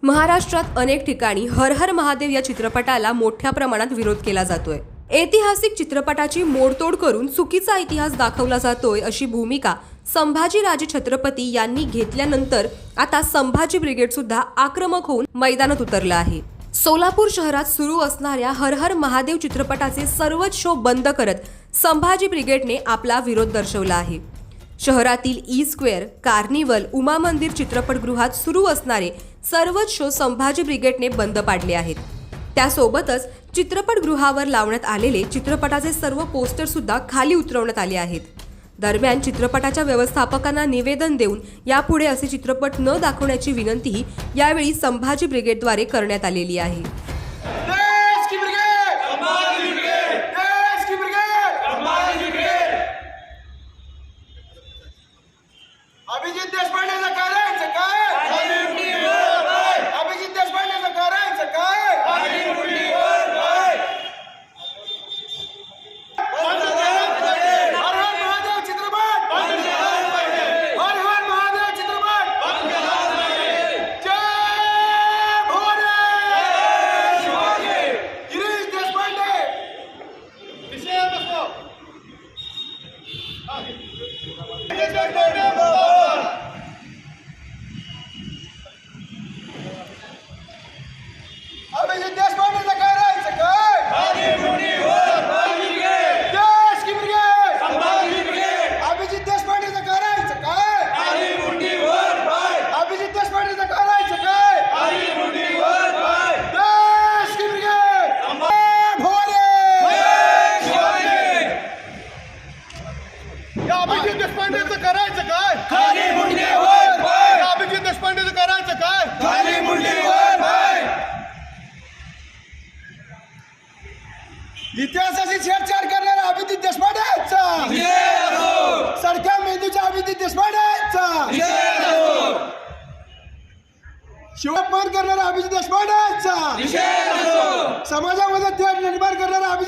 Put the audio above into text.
महाराष्ट्रात अनेक ठिकाणी हर हर महादेव या चित्रपटाला मोठ्या प्रमाणात विरोध केला जातोय। ऐतिहासिक चित्रपटाची मोडतोड करून चुकीचा इतिहास दाखवला जातोय अशी भूमिका संभाजीराजे छत्रपती यांनी घेतल्यानंतर आता संभाजी ब्रिगेड सुद्धा आक्रमक होऊन मैदानात उतरलं आहे। सोलापूर शहरात सुरू असणाऱ्या हर हर महादेव चित्रपटाचे सर्वच शो बंद करत संभाजी ब्रिगेडने आपला विरोध दर्शवला आहे। शहरातील ई स्क्वेअर, कार्निवल, उमा मंदिर चित्रपटगृहात सुरू असणारे सर्वच शो संभाजी ब्रिगेडने बंद पाडले आहेत। त्यासोबतच चित्रपटगृहावर लावण्यात आलेले चित्रपटाचे सर्व पोस्टर सुद्धा खाली उतरवण्यात आले आहेत। दरम्यान चित्रपटाच्या व्यवस्थापकांना निवेदन देऊन यापुढे असे चित्रपट न दाखवण्याची विनंतीही यावेळी संभाजी ब्रिगेडद्वारे करण्यात आलेली आहे। अभिजित देशपांडेचं करायचं काय? अभिजित देशपांडेचं करायचं काय? हर हर महादेव चित्रपट, हर हर महादेव चित्रपट, जय भोले, गिरीश देशपांडे अभिजित देशपांडेचं करायचं काय? देश की ब्रिगेड, अभिजित देशपांडेचं करायचं काय? अभिजित देशपांडेचं करायचं काय? देश की ब्रिगेड, भोले, या अभिजित देशपांडेचं करायचं काय? या अभिजित देशपांडेचं करायचं काय? इतिहासाची छेडछाड करणारा अभिजित देशपांडेचा, सडक्या मेंदूच्या अभिजित देशपांडेचा, शिवापमान करणारा अभिजित देशपांडेचा, समाजामध्ये तेढ निर्माण करणारा अभिजित